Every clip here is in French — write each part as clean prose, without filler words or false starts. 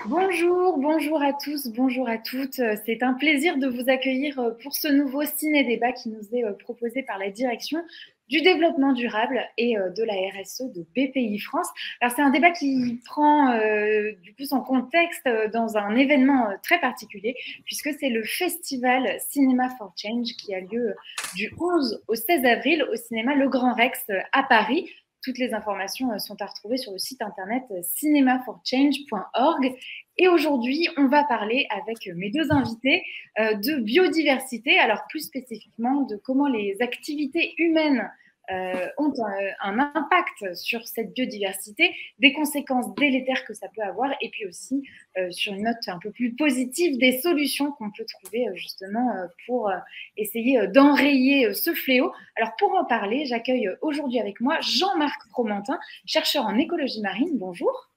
Bonjour à tous, bonjour à toutes. C'est un plaisir de vous accueillir pour ce nouveau ciné-débat qui nous est proposé par la direction du développement durable et de la RSE de BPI France. Alors c'est un débat qui prend du coup son contexte dans un événement très particulier puisque c'est le festival Cinema for Change qui a lieu du 11 au 16 avril au cinéma Le Grand Rex à Paris. Toutes les informations sont à retrouver sur le site internet cinemaforchange.org. Et aujourd'hui, on va parler avec mes deux invités de biodiversité, alors plus spécifiquement de comment les activités humaines ont un impact sur cette biodiversité, des conséquences délétères que ça peut avoir, et puis aussi, sur une note un peu plus positive, des solutions qu'on peut trouver justement pour essayer d'enrayer ce fléau. Alors pour en parler, j'accueille aujourd'hui avec moi Jean-Marc Fromentin, chercheur en écologie marine. Bonjour.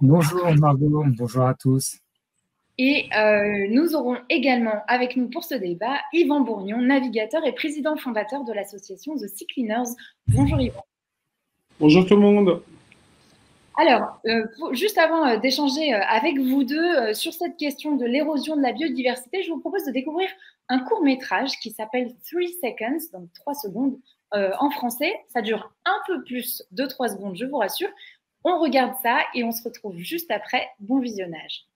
Bonjour Margot, bonjour à tous. Et nous aurons également avec nous pour ce débat Yvan Bourgnon, navigateur et président fondateur de l'association The Sea Cleaners. Bonjour Yvan. Bonjour tout le monde. Alors, juste avant d'échanger avec vous deux sur cette question de l'érosion de la biodiversité, je vous propose de découvrir un court-métrage qui s'appelle 3 Seconds, donc 3 secondes en français. Ça dure un peu plus de 3 secondes, je vous rassure. On regarde ça et on se retrouve juste après. Bon visionnage.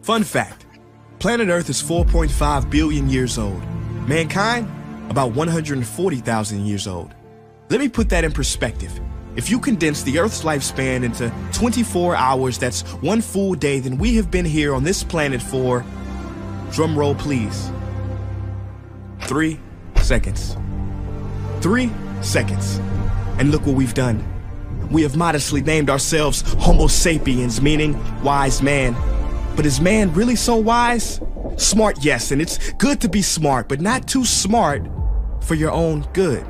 Fun fact, planet Earth is 4.5 billion years old. Mankind, about 140,000 years old. Let me put that in perspective. If you condense the Earth's lifespan into 24 hours, that's 1 full day, then we have been here on this planet for, drum roll please, 3 seconds. 3 seconds. And look what we've done. We have modestly named ourselves Homo sapiens, meaning wise man. But is man really so wise? Smart, yes, and it's good to be smart, but not too smart for your own good.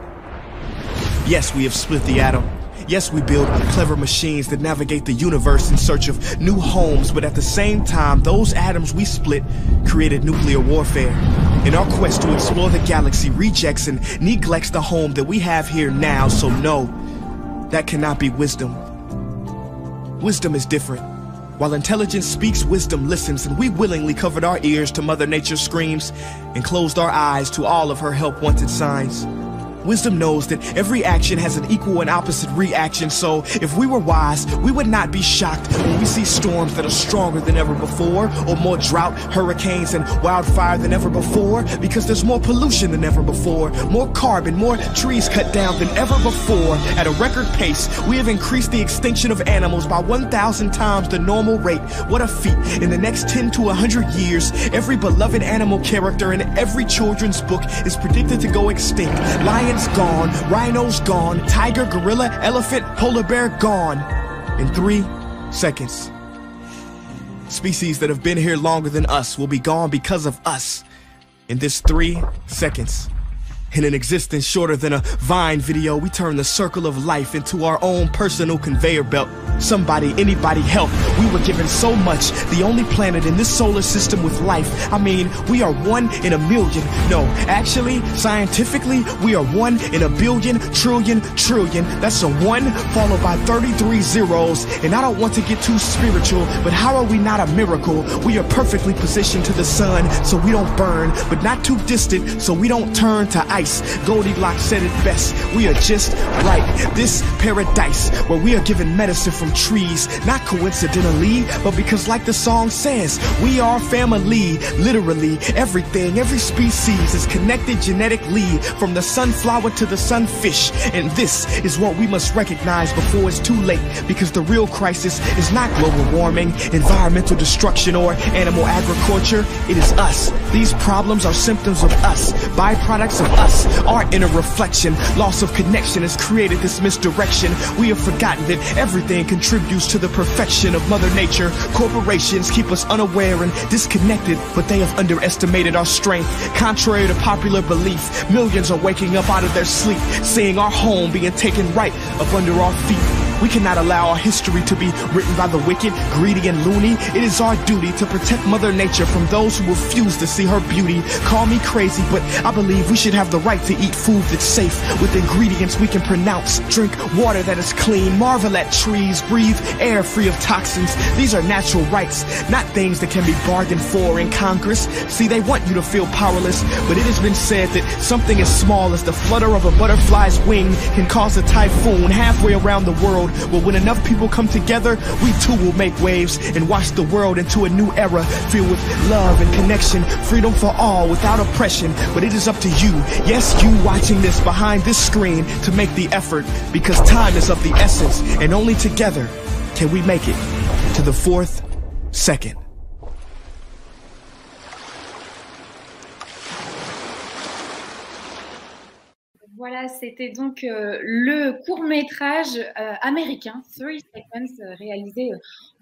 Yes, we have split the atom. Yes, we build clever machines that navigate the universe in search of new homes, but at the same time, those atoms we split created nuclear warfare. In our quest to explore the galaxy, rejects and neglects the home that we have here now, so no, that cannot be wisdom. Wisdom is different. While intelligence speaks, wisdom listens, and we willingly covered our ears to Mother Nature's screams and closed our eyes to all of her help-wanted signs. Wisdom knows that every action has an equal and opposite reaction, so if we were wise, we would not be shocked when we see storms that are stronger than ever before, or more drought, hurricanes, and wildfire than ever before, because there's more pollution than ever before, more carbon, more trees cut down than ever before. At a record pace, we have increased the extinction of animals by 1,000 times the normal rate. What a feat. In the next 10 to 100 years, every beloved animal character in every children's book is predicted to go extinct. Lions gone, rhinos gone, tiger, gorilla, elephant, polar bear gone. In 3 seconds. Species that have been here longer than us will be gone because of us. In this 3 seconds. In an existence shorter than a Vine video, we turn the circle of life into our own personal conveyor belt. Somebody, anybody help. We were given so much, the only planet in this solar system with life. I mean, we are 1 in a million. No, actually, scientifically, we are 1 in a billion, trillion. That's a 1 followed by 33 zeros. And I don't want to get too spiritual, but how are we not a miracle? We are perfectly positioned to the sun so we don't burn, but not too distant so we don't turn to ice. Goldilocks said it best. We are just right. This paradise where we are given medicine from trees, not coincidentally, but because like the song says, we are family. Literally, everything, every species is connected genetically from the sunflower to the sunfish. And this is what we must recognize before it's too late, because the real crisis is not global warming, environmental destruction, or animal agriculture. It is us. These problems are symptoms of us, byproducts of us. Our inner reflection, loss of connection has created this misdirection. We have forgotten that everything contributes to the perfection of Mother Nature. Corporations keep us unaware and disconnected, but they have underestimated our strength. Contrary to popular belief, millions are waking up out of their sleep, seeing our home being taken right up under our feet. We cannot allow our history to be written by the wicked, greedy, and loony. It is our duty to protect Mother Nature from those who refuse to see her beauty. Call me crazy, but I believe we should have the right to eat food that's safe with ingredients we can pronounce. Drink water that is clean, marvel at trees, breathe air free of toxins. These are natural rights, not things that can be bargained for in Congress. See, they want you to feel powerless, but it has been said that something as small as the flutter of a butterfly's wing can cause a typhoon halfway around the world. But when enough people come together, we too will make waves and wash the world into a new era filled with love and connection, freedom for all without oppression. But it is up to you, yes, you watching this behind this screen, to make the effort, because time is of the essence, and only together can we make it to the 4th second. Voilà, c'était donc le court-métrage américain, 3 Seconds, réalisé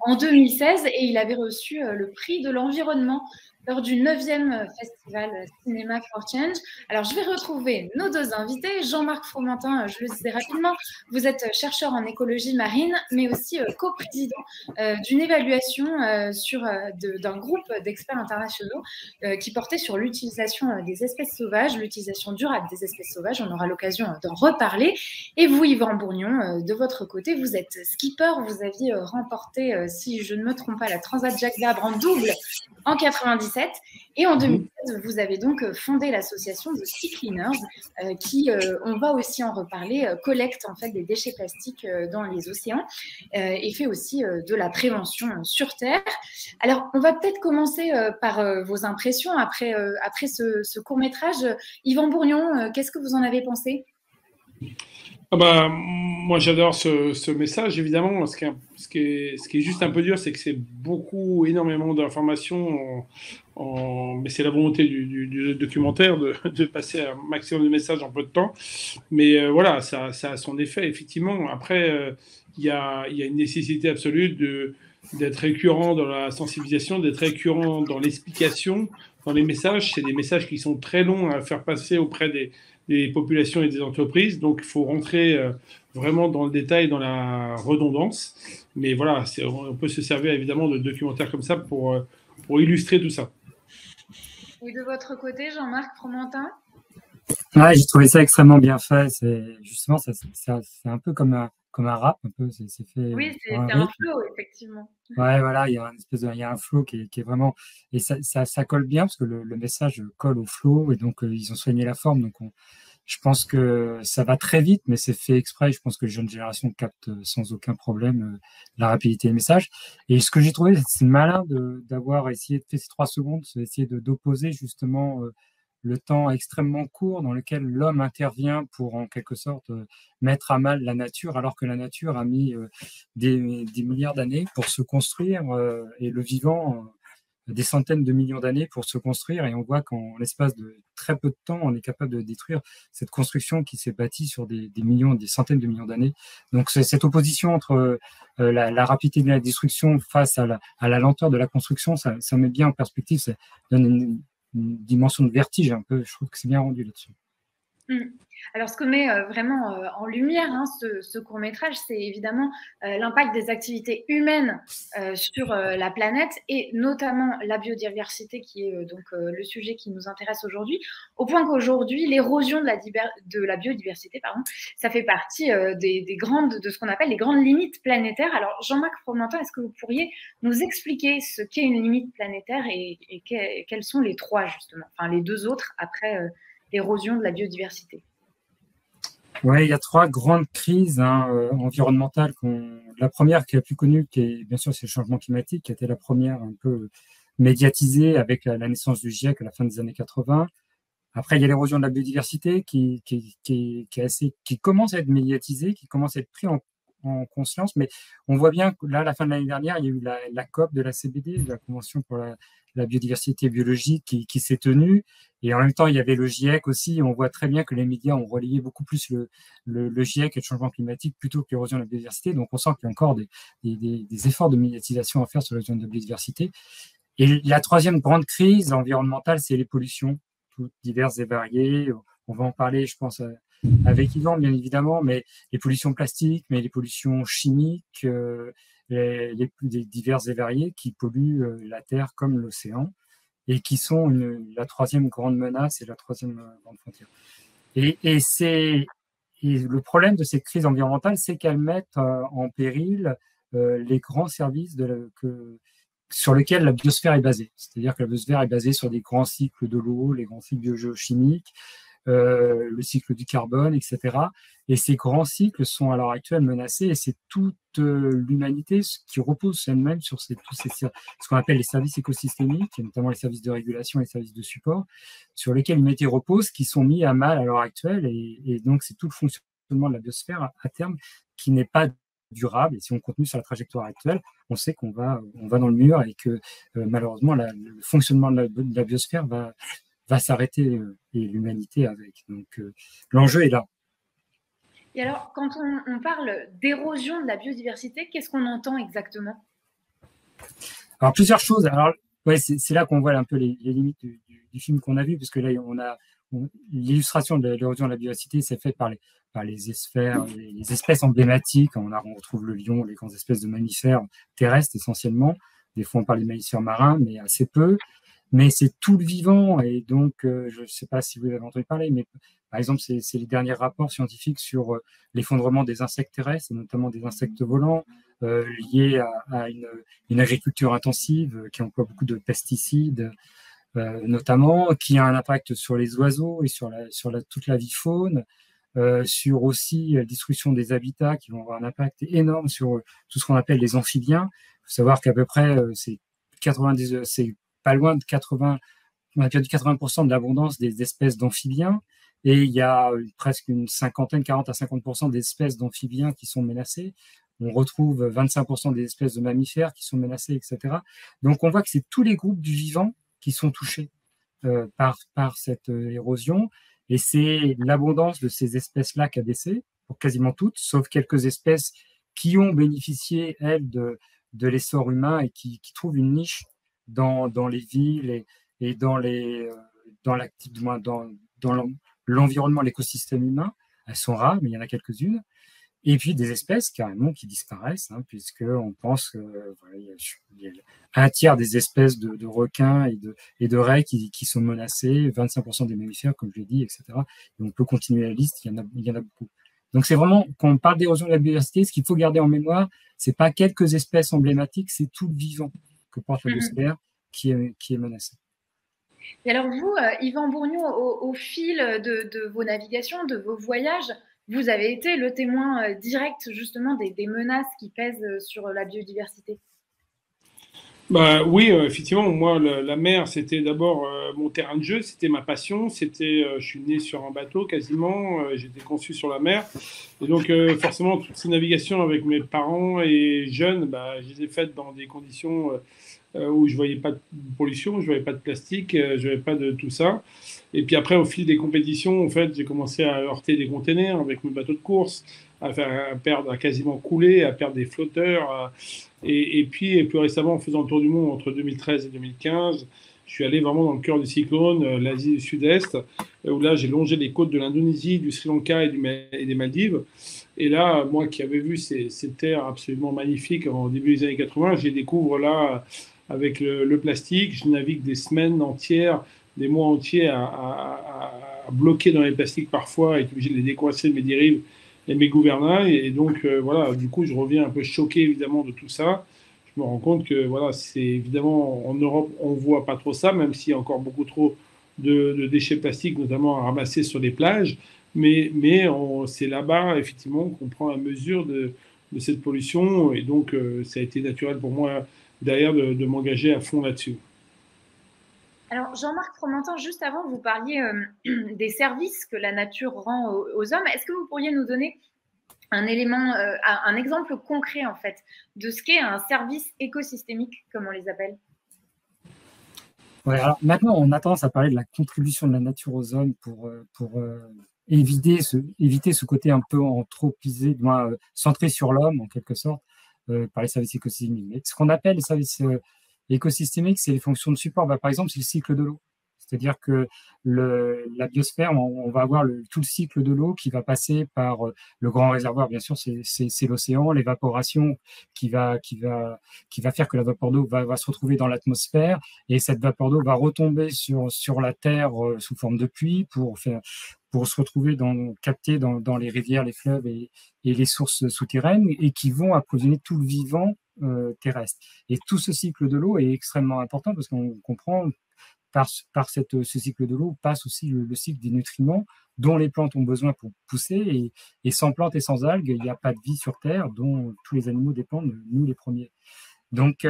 en 2016, et il avait reçu le prix de l'environnement lors du 9e festival Cinéma for Change. Alors, je vais retrouver nos deux invités. Jean-Marc Fromentin, je le disais rapidement, vous êtes chercheur en écologie marine, mais aussi coprésident d'une évaluation d'un groupe d'experts internationaux qui portait sur l'utilisation des espèces sauvages, l'utilisation durable des espèces sauvages. On aura l'occasion d'en reparler. Et vous, Yvan Bourgnon, de votre côté, vous êtes skipper. Vous aviez remporté, si je ne me trompe pas, la Transat Jacques Vabre en double en 97. Et en 2016, vous avez donc fondé l'association de Sea Cleaners qui, on va aussi en reparler, collecte en fait des déchets plastiques dans les océans et fait aussi de la prévention sur Terre. Alors, on va peut-être commencer par vos impressions après ce court-métrage. Yvan Bourgnon, qu'est-ce que vous en avez pensé ? Moi, j'adore ce message, évidemment. Ce qui est juste un peu dur, c'est que c'est énormément d'informations, mais c'est la volonté du documentaire de passer un maximum de messages en peu de temps. Mais voilà, ça a son effet, effectivement. Après, il y a une nécessité absolue d'être récurrent dans la sensibilisation, d'être récurrent dans l'explication, dans les messages. C'est des messages qui sont très longs à faire passer auprès des populations et des entreprises. Donc, il faut rentrer vraiment dans le détail, dans la redondance. Mais voilà, on peut se servir évidemment de documentaires comme ça pour illustrer tout ça. Et de votre côté, Jean-Marc Fromentin ? Ouais, j'ai trouvé ça extrêmement bien fait. Justement, c'est un peu comme un rap, un peu. C'est fait. Oui, c'est un flow, effectivement. Ouais, voilà, il y a un flow qui est vraiment, et ça colle bien parce que le message colle au flow, et donc ils ont soigné la forme. Donc je pense que ça va très vite, mais c'est fait exprès. Je pense que les jeunes générations captent sans aucun problème la rapidité des messages. Et ce que j'ai trouvé, c'est malin d'avoir essayé de faire ces 3 secondes, c'est essayer d'opposer justement le temps extrêmement court dans lequel l'homme intervient pour, en quelque sorte, mettre à mal la nature, alors que la nature a mis des milliards d'années pour se construire, et le vivant des centaines de millions d'années pour se construire. Et on voit qu'en l'espace de très peu de temps, on est capable de détruire cette construction qui s'est bâtie sur des centaines de millions d'années. Donc cette opposition entre la rapidité de la destruction face à la lenteur de la construction, ça met bien en perspective, ça donne une dimension de vertige un peu. Je trouve que c'est bien rendu là-dessus. Alors, ce que met vraiment en lumière ce court-métrage, c'est évidemment l'impact des activités humaines sur la planète, et notamment la biodiversité, qui est donc le sujet qui nous intéresse aujourd'hui, au point qu'aujourd'hui, l'érosion de la biodiversité, ça fait partie de ce qu'on appelle les grandes limites planétaires. Alors, Jean-Marc Fromentin, est-ce que vous pourriez nous expliquer ce qu'est une limite planétaire et quels sont les 3, justement, enfin les 2 autres après l'érosion de la biodiversité? Oui, il y a 3 grandes crises environnementales. La première, qui est la plus connue, qui est bien sûr, c'est le changement climatique, qui a été la première un peu médiatisée avec la naissance du GIEC à la fin des années 80. Après, il y a l'érosion de la biodiversité qui commence à être médiatisée, qui commence à être pris en conscience. Mais on voit bien que là, à la fin de l'année dernière, il y a eu la COP de la CBD, de la Convention pour la biodiversité biologique, qui s'est tenue. Et en même temps, il y avait le GIEC aussi. On voit très bien que les médias ont relayé beaucoup plus le GIEC et le changement climatique plutôt que l'érosion de la biodiversité. Donc, on sent qu'il y a encore des efforts de médiatisation à faire sur l'érosion de la biodiversité. Et la 3e grande crise environnementale, c'est les pollutions, toutes diverses et variées. On va en parler, je pense, avec Yvan, bien évidemment, mais les pollutions plastiques, mais les pollutions chimiques, les diverses et variées qui polluent la Terre comme l'océan et qui sont la troisième grande menace et la troisième grande frontière. Et le problème de ces crises environnementales, c'est qu'elles mettent en péril les grands services sur lesquels la biosphère est basée. C'est-à-dire que la biosphère est basée sur des grands cycles de l'eau, les grands cycles biogéochimiques, le cycle du carbone, etc. Et ces grands cycles sont à l'heure actuelle menacés et c'est toute l'humanité qui repose elle-même sur ce qu'on appelle les services écosystémiques, notamment les services de régulation et les services de support, sur lesquels l'humanité repose, qui sont mis à mal à l'heure actuelle. Et donc, c'est tout le fonctionnement de la biosphère à terme qui n'est pas durable. Et si on continue sur la trajectoire actuelle, on sait qu'on va dans le mur et que malheureusement, le fonctionnement de la biosphère va s'arrêter et l'humanité avec. Donc, l'enjeu est là. Et alors, quand on parle d'érosion de la biodiversité, qu'est-ce qu'on entend exactement? Alors, plusieurs choses. Alors, ouais, c'est là qu'on voit un peu les limites du film qu'on a vu, parce que là, l'illustration de l'érosion de la biodiversité, c'est faite par les espèces emblématiques. On retrouve le lion, les grandes espèces de mammifères terrestres essentiellement. Des fois, on parle des mammifères marins, mais assez peu. Mais c'est tout le vivant. Et donc, je ne sais pas si vous avez entendu parler, mais par exemple, c'est les derniers rapports scientifiques sur l'effondrement des insectes terrestres, et notamment des insectes volants, liés à une agriculture intensive qui emploie beaucoup de pesticides, notamment, qui a un impact sur les oiseaux et sur toute la vie faune, sur aussi la destruction des habitats qui vont avoir un impact énorme sur tout ce qu'on appelle les amphibiens. Il faut savoir qu'à peu près, c'est pas loin de 80, on a perdu 80% de l'abondance des espèces d'amphibiens, et il y a presque une cinquantaine, 40 à 50% d'espèces d'amphibiens qui sont menacées. On retrouve 25% des espèces de mammifères qui sont menacées, etc. Donc, on voit que c'est tous les groupes du vivant qui sont touchés par cette érosion, et c'est l'abondance de ces espèces-là qui a baissé, pour quasiment toutes, sauf quelques espèces qui ont bénéficié, elles, de l'essor humain et qui trouvent une niche dans les villes et dans l'environnement, l'écosystème humain. Elles sont rares, mais il y en a quelques-unes. Et puis des espèces carrément qui disparaissent, puisqu'on pense qu'il y a un tiers des espèces de requins et de raies qui sont menacées, 25% des mammifères, comme je l'ai dit, etc. Et on peut continuer la liste, il y en a beaucoup. Donc c'est vraiment, quand on parle d'érosion de la biodiversité, ce qu'il faut garder en mémoire, c'est pas quelques espèces emblématiques, c'est tout le vivant que porte la biosphère qui est menacé. Et alors vous, Yvan Bourgnon, au fil de vos navigations, de vos voyages, vous avez été le témoin direct justement des menaces qui pèsent sur la biodiversité. Bah oui, effectivement, moi, la mer, c'était d'abord mon terrain de jeu, c'était ma passion, je suis né sur un bateau quasiment, j'étais conçu sur la mer, et donc forcément, toutes ces navigations avec mes parents et jeunes, bah, je les ai faites dans des conditions où je voyais pas de pollution, je voyais pas de plastique, je voyais pas de tout ça. Et puis après, au fil des compétitions, en fait, j'ai commencé à heurter des containers avec mes bateaux de course, à quasiment couler, à perdre des flotteurs. Et puis, plus récemment, en faisant le tour du monde entre 2013 et 2015, je suis allé vraiment dans le cœur du cyclone, l'Asie du Sud-Est, où là, j'ai longé les côtes de l'Indonésie, du Sri Lanka et des Maldives. Et là, moi qui avais vu ces terres absolument magnifiques en début des années 80, je les découvre là avec le plastique. Je navigue des semaines entières, des mois entiers à bloquer dans les plastiques parfois, et être obligé de les décoincer de mes dérives et mes gouvernails. Et donc, voilà, du coup, je reviens un peu choqué, évidemment, de tout ça. Je me rends compte que, voilà, c'est évidemment, en Europe, on ne voit pas trop ça, même s'il y a encore beaucoup trop de déchets plastiques, notamment à ramasser sur les plages. Mais c'est là-bas, effectivement, qu'on prend la mesure de cette pollution. Et donc, ça a été naturel pour moi, derrière, de m'engager à fond là-dessus. Alors, Jean-Marc Fromentin, juste avant, vous parliez des services que la nature rend aux hommes. Est-ce que vous pourriez nous donner un exemple concret, en fait, de ce qu'est un service écosystémique, comme on les appelle? Ouais, alors maintenant, on a tendance à parler de la contribution de la nature aux hommes pour éviter ce côté un peu anthropisé, centré sur l'homme, en quelque sorte, par les services écosystémiques. Mais ce qu'on appelle les services écosystémiques, c'est les fonctions de support. Par exemple, c'est le cycle de l'eau. C'est-à-dire que la biosphère, on va avoir tout le cycle de l'eau qui va passer par le grand réservoir, bien sûr, c'est l'océan, l'évaporation qui va faire que la vapeur d'eau va se retrouver dans l'atmosphère, et cette vapeur d'eau va retomber sur la Terre sous forme de pluie pour se retrouver captée dans les rivières, les fleuves et les sources souterraines, et qui vont approvisionner tout le vivant terrestre. Et tout ce cycle de l'eau est extrêmement important parce qu'on comprend par ce cycle de l'eau passe aussi le cycle des nutriments dont les plantes ont besoin pour pousser, et sans plantes et sans algues, il n'y a pas de vie sur Terre, dont tous les animaux dépendent, nous les premiers. Donc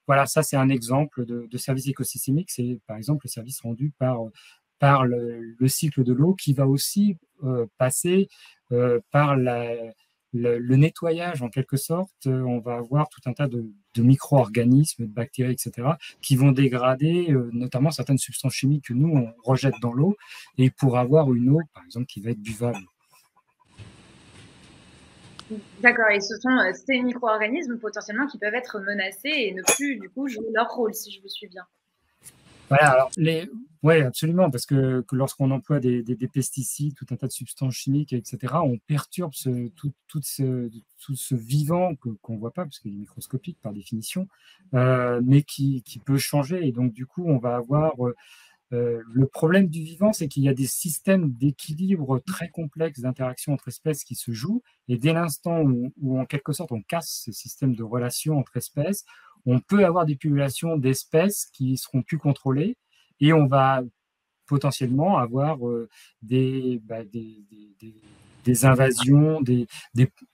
voilà, ça c'est un exemple de service écosystémique, c'est par exemple le service rendu par le cycle de l'eau, qui va aussi passer par le nettoyage en quelque sorte. On va avoir tout un tas de micro-organismes, de bactéries, etc., qui vont dégrader notamment certaines substances chimiques que nous, on rejette dans l'eau, et pour avoir une eau, par exemple, qui va être buvable. D'accord, et ce sont ces micro-organismes potentiellement qui peuvent être menacés et ne plus du coup jouer leur rôle, si je vous suis bien. Voilà, alors oui, absolument, parce que lorsqu'on emploie des pesticides, tout un tas de substances chimiques, etc., on perturbe tout ce vivant qu'on ne voit pas, parce qu'il est microscopique par définition, mais qui peut changer. Et donc, du coup, on va avoir le problème du vivant, c'est qu'il y a des systèmes d'équilibre très complexes d'interaction entre espèces qui se jouent, et dès l'instant où en quelque sorte on casse ce système de relations entre espèces, on peut avoir des populations d'espèces qui seront plus contrôlées, et on va potentiellement avoir des invasions,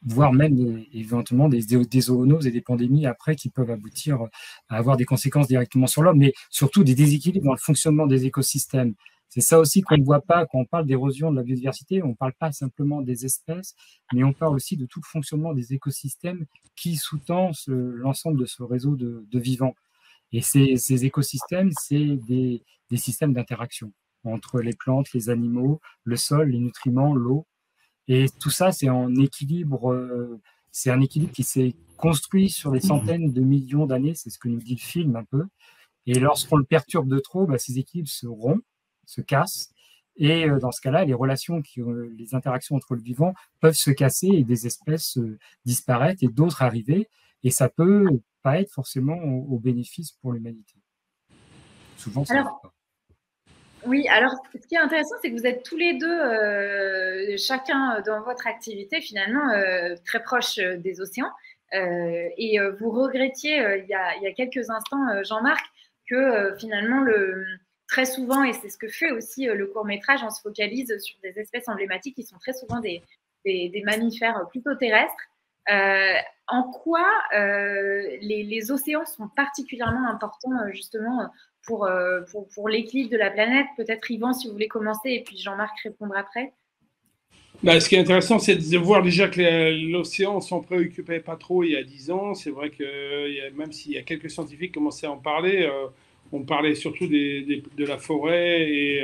voire même éventuellement des zoonoses et des pandémies après, qui peuvent aboutir à avoir des conséquences directement sur l'homme, mais surtout des déséquilibres dans le fonctionnement des écosystèmes. C'est ça aussi qu'on ne voit pas quand on parle d'érosion de la biodiversité. On ne parle pas simplement des espèces, mais on parle aussi de tout le fonctionnement des écosystèmes qui sous-tend l'ensemble de ce réseau de vivants. Et ces écosystèmes, c'est des systèmes d'interaction entre les plantes, les animaux, le sol, les nutriments, l'eau. Et tout ça, c'est un équilibre qui s'est construit sur des centaines de millions d'années. C'est ce que nous dit le film un peu. Et lorsqu'on le perturbe de trop, ces équilibres se rompent, se cassent. Et dans ce cas-là, les interactions entre le vivant peuvent se casser, et des espèces disparaître et d'autres arriver. Et ça peut pas être forcément au bénéfice pour l'humanité. Souvent, ça n'arrive pas. Oui, alors ce qui est intéressant, c'est que vous êtes tous les deux, chacun dans votre activité, finalement, très proche des océans. Et vous regrettiez il y a quelques instants, Jean-Marc, que finalement, très souvent, et c'est ce que fait aussi le court-métrage, on se focalise sur des espèces emblématiques qui sont très souvent des mammifères plutôt terrestres. En quoi les océans sont particulièrement importants justement pour l'équilibre de la planète? Peut-être Yvan, si vous voulez commencer, et puis Jean-Marc répondre après. Ce qui est intéressant, c'est de voir déjà que l'océan s'en préoccupait pas trop il y a 10 ans. C'est vrai que même s'il y a quelques scientifiques qui commençaient à en parler, on parlait surtout de la forêt et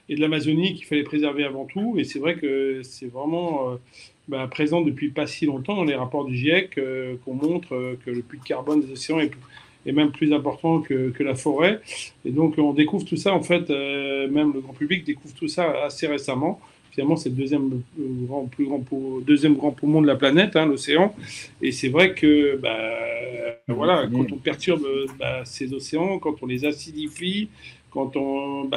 de l'Amazonie qu'il fallait préserver avant tout. Et c'est vrai que c'est vraiment présent depuis pas si longtemps dans les rapports du GIEC qu'on montre que le puits de carbone des océans est même plus important que la forêt. Et donc on découvre tout ça, en fait, même le grand public découvre tout ça assez récemment. Finalement, c'est le deuxième grand poumon de la planète, l'océan. Et c'est vrai que voilà, quand on perturbe ces océans, quand on les acidifie, quand on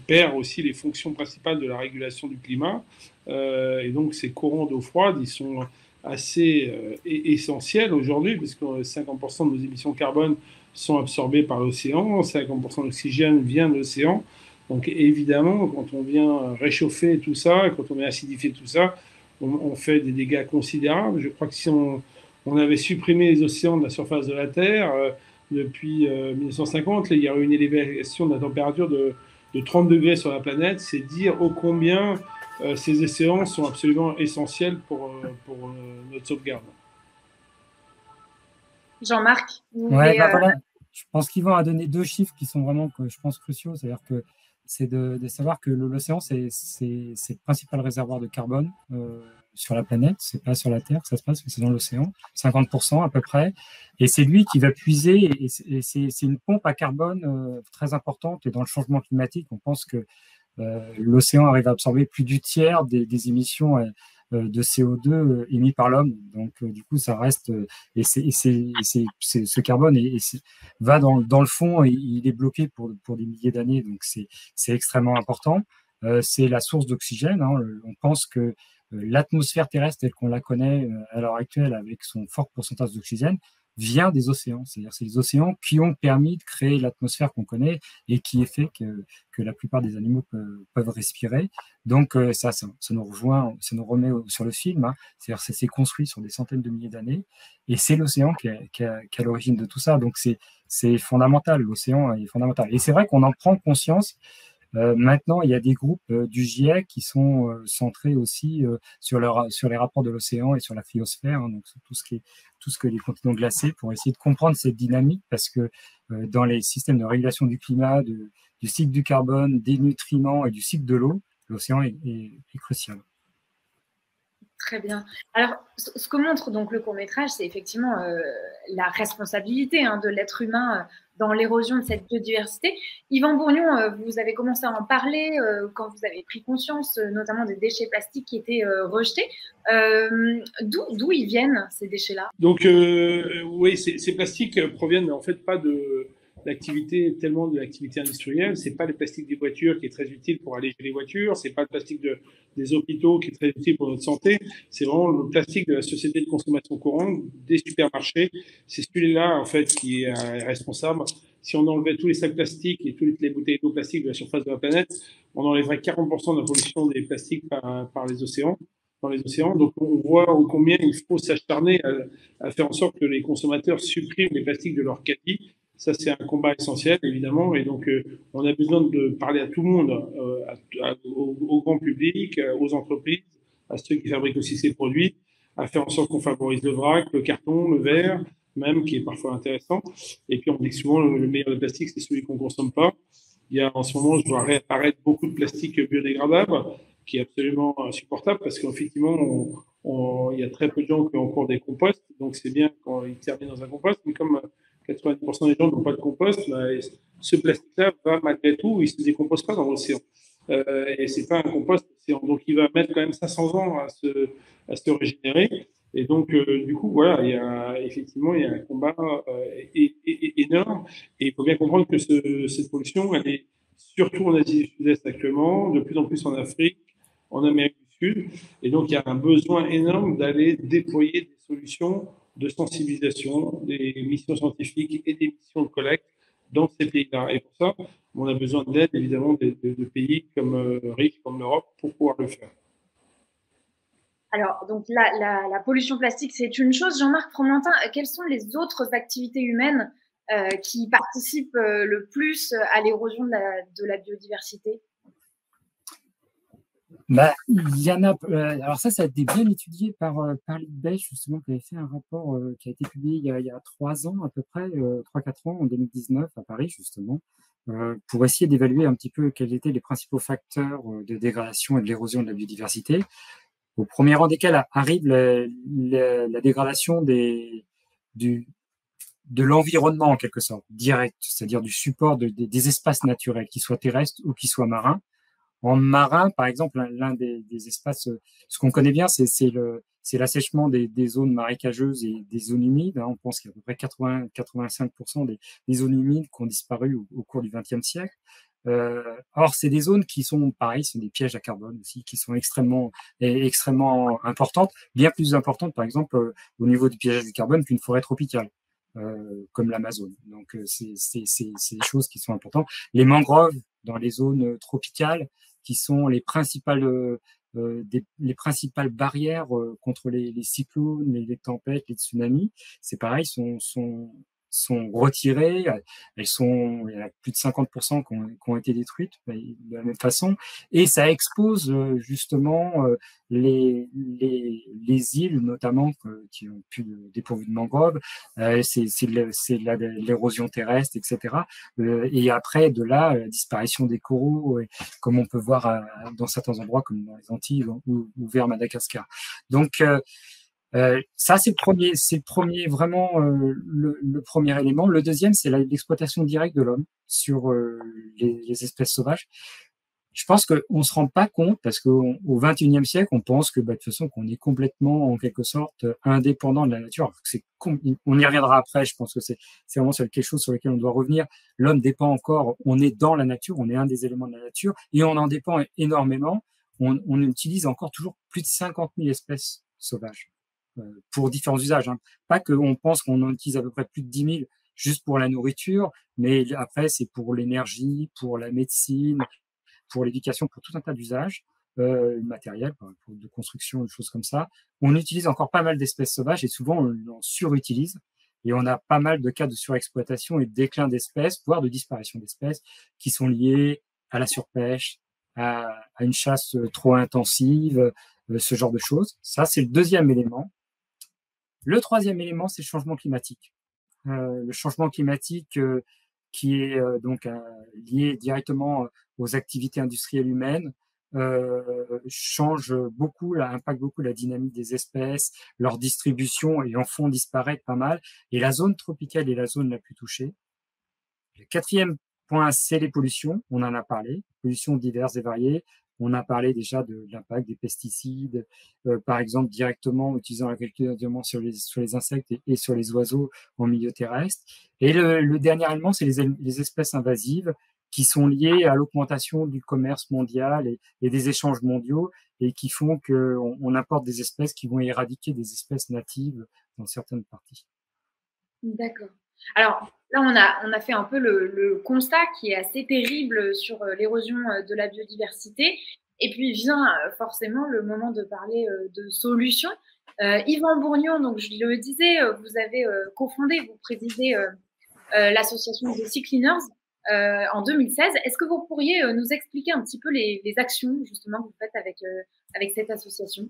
perd aussi les fonctions principales de la régulation du climat. Et donc ces courants d'eau froide, ils sont assez essentiels aujourd'hui, parce que 50% de nos émissions de carbone sont absorbées par l'océan, 50% d'oxygène vient de l'océan. Donc évidemment, quand on vient réchauffer tout ça, quand on vient acidifier tout ça, on fait des dégâts considérables. Je crois que si on avait supprimé les océans de la surface de la Terre depuis 1950, il y aurait une élévation de la température de 30 degrés sur la planète. C'est dire ô combien ces océans sont absolument essentiels pour notre sauvegarde. Jean-Marc, voilà. Je pense qu'Yvan a donné deux chiffres qui sont vraiment, je pense, cruciaux. C'est-à-dire que c'est de savoir que l'océan, c'est le principal réservoir de carbone sur la planète. C'est pas sur la Terre que ça se passe, mais c'est dans l'océan, 50% à peu près. Et c'est lui qui va puiser, et c'est une pompe à carbone très importante. Et dans le changement climatique, on pense que l'océan arrive à absorber plus du tiers des émissions de CO2 émis par l'homme. Donc, du coup, ça reste, ce carbone va dans le fond et il est bloqué pour des milliers d'années. Donc, c'est extrêmement important. C'est la source d'oxygène. Hein. On pense que l'atmosphère terrestre telle qu'on la connaît à l'heure actuelle, avec son fort pourcentage d'oxygène, vient des océans. C'est-à-dire, c'est les océans qui ont permis de créer l'atmosphère qu'on connaît et qui est fait que la plupart des animaux peuvent respirer. Donc, ça nous rejoint, ça nous remet sur le film. Hein. C'est-à-dire, ça s'est construit sur des centaines de milliers d'années et c'est l'océan qui est à l'origine de tout ça. Donc, c'est fondamental. L'océan est fondamental. Et c'est vrai qu'on en prend conscience. Maintenant, il y a des groupes du GIEC qui sont centrés aussi sur les rapports de l'océan et sur la cryosphère, hein, donc sur tout ce que les continents glacés, pour essayer de comprendre cette dynamique, parce que dans les systèmes de régulation du climat, du cycle du carbone, des nutriments et du cycle de l'eau, l'océan est crucial. Très bien. Alors, ce que montre donc le court-métrage, c'est effectivement la responsabilité de l'être humain dans l'érosion de cette biodiversité. Yvan Bourgnon, vous avez commencé à en parler quand vous avez pris conscience notamment des déchets plastiques qui étaient rejetés. D'où ils viennent, ces déchets-là? Donc, oui, ces plastiques proviennent en fait pas tellement de l'activité industrielle. C'est pas le plastique des voitures qui est très utile pour alléger les voitures. C'est pas le plastique des hôpitaux qui est très utile pour notre santé. C'est vraiment le plastique de la société de consommation courante, des supermarchés. C'est celui-là, en fait, qui est responsable. Si on enlevait tous les sacs plastiques et toutes les bouteilles d'eau plastique de la surface de la planète, on enlèverait 40% de la pollution des plastiques par les océans. Dans les océans. Donc, on voit combien il faut s'acharner à faire en sorte que les consommateurs suppriment les plastiques de leur caddie. Ça, c'est un combat essentiel, évidemment. Et donc, on a besoin de parler à tout le monde, au grand public, aux entreprises, à ceux qui fabriquent aussi ces produits, à faire en sorte qu'on favorise le vrac, le carton, le verre, même, qui est parfois intéressant. Et puis, on dit que souvent, le meilleur de plastique, c'est celui qu'on ne consomme pas. Il y a, en ce moment, je vois réapparaître beaucoup de plastique biodégradable, qui est absolument insupportable parce qu'effectivement, il y a très peu de gens qui ont encore des composts, donc c'est bien quand ils terminent dans un compost, mais comme 90% des gens n'ont pas de compost, ce plastique-là va malgré tout, il ne se décompose pas dans l'océan. Et c'est pas un compost, donc il va mettre quand même 500 ans à se régénérer. Et donc, du coup, voilà, il y a un combat énorme. Et il faut bien comprendre que cette pollution, elle est surtout en Asie du Sud-Est actuellement, de plus en plus en Afrique, en Amérique du Sud. Et donc, il y a un besoin énorme d'aller déployer des solutions de sensibilisation, des missions scientifiques et des missions de collecte dans ces pays-là. Et pour ça, on a besoin d'aide, évidemment, de pays riches comme l'Europe pour pouvoir le faire. Alors, donc la pollution plastique, c'est une chose. Jean-Marc Fromentin, quelles sont les autres activités humaines qui participent le plus à l'érosion de la biodiversité? Il y en a. Alors ça a été bien étudié par l'IPBES, justement, qui avait fait un rapport qui a été publié il y a 3 ans à peu près, 3-4 ans, en 2019 à Paris, justement, pour essayer d'évaluer un petit peu quels étaient les principaux facteurs de dégradation et de l'érosion de la biodiversité. Au premier rang desquels arrive la dégradation de l'environnement, en quelque sorte, direct, c'est-à-dire du support des espaces naturels, qu'ils soient terrestres ou qu'ils soient marins. En marin, par exemple, l'un des espaces, ce qu'on connaît bien, c'est l'assèchement des zones marécageuses et des zones humides. On pense qu'il y a à peu près 80-85% des zones humides qui ont disparu au cours du XXe siècle. Or, c'est des zones qui sont, pareil, sont des pièges à carbone aussi, qui sont extrêmement importantes, bien plus importantes, par exemple, au niveau du piège du carbone qu'une forêt tropicale. Comme l'Amazone. Donc, c'est des choses qui sont importantes. Les mangroves dans les zones tropicales, qui sont les principales barrières contre les cyclones, les tempêtes, les tsunamis, c'est pareil, sont sont retirées. Il y a plus de 50% qui ont été détruites de la même façon. Et ça expose justement les îles, notamment, qui ont pu dépourvues de mangroves. C'est l'érosion terrestre, etc. Et après, de là, la disparition des coraux, comme on peut voir dans certains endroits, comme dans les Antilles ou vers Madagascar. Donc, ça, c'est le premier vraiment le premier élément. Le deuxième, c'est l'exploitation directe de l'homme sur les espèces sauvages. Je pense qu'on se rend pas compte parce qu'au XXIe siècle, on pense que de toute façon qu'on est complètement en quelque sorte indépendant de la nature. Alors on y reviendra après. Je pense que c'est vraiment quelque chose sur lequel on doit revenir. L'homme dépend encore. On est dans la nature. On est un des éléments de la nature et on en dépend énormément. On utilise encore toujours plus de 50 000 espèces sauvages pour différents usages. Hein. Pas qu'on pense qu'on en utilise à peu près plus de 10 000 juste pour la nourriture, mais après c'est pour l'énergie, pour la médecine, pour l'éducation, pour tout un tas d'usages matériels, de construction, des choses comme ça. On utilise encore pas mal d'espèces sauvages et souvent on en surutilise. Et on a pas mal de cas de surexploitation et de déclin d'espèces, voire de disparition d'espèces, qui sont liés à la surpêche, à une chasse trop intensive, ce genre de choses. Ça, c'est le deuxième élément. Le troisième élément, c'est le changement climatique. Le changement climatique qui est donc lié directement aux activités industrielles humaines, change beaucoup, impacte beaucoup la dynamique des espèces, leur distribution et en font disparaître pas mal. Et la zone tropicale est la zone la plus touchée. Le quatrième point, c'est les pollutions. On en a parlé, pollutions diverses et variées. On a parlé déjà de l'impact des pesticides, par exemple directement utilisant l'agriculture sur les insectes et sur les oiseaux en milieu terrestre. Et le dernier élément, c'est les espèces invasives qui sont liées à l'augmentation du commerce mondial et des échanges mondiaux et qui font qu'on importe des espèces qui vont éradiquer des espèces natives dans certaines parties. D'accord. Alors là, on a fait un peu le constat qui est assez terrible sur l'érosion de la biodiversité. Et puis vient forcément le moment de parler de solutions. Yvan Bourgnon, donc je le disais, vous avez cofondé, vous présidez l'association The Sea Cleaners en 2016. Est-ce que vous pourriez nous expliquer un petit peu les actions justement que vous faites avec cette association?